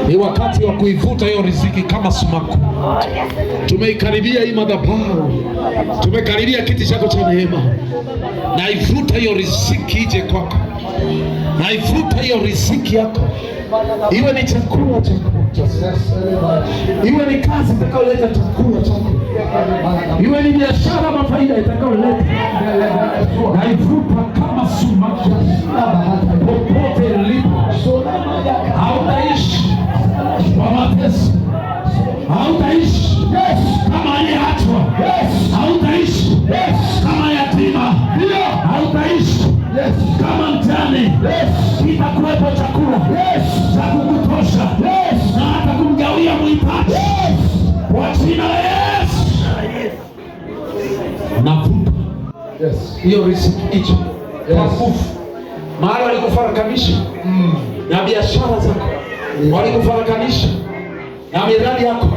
Ni wakati wa kuivuta hiyo riziki kama sumaku. Tumeikaribia hii madhabahu, tumekaribia kiti chako cha neema. Naivuta hiyo riziki ije kwako, naivuta hiyo riziki yako, iwe ni chakula chako, iwe ni kazi itakayoleta chakula chako, iwe ni biashara mafaida itakayoleta. Naivuta kama sumaku popote ilipo. Hautaishi kwa mateso, hautaishi kama aliyeachwa, hautaishi kama yatima, hautaishi kama mjane. Kitakuwepo chakula cha kukutosha na hata kumgawia mhitaji kwa jina la Yesu. Navuta hiyo riziki icho kwa nguvu. Mahali walikufarakanisha na biashara zako, walikufarakanisha na miradi yako,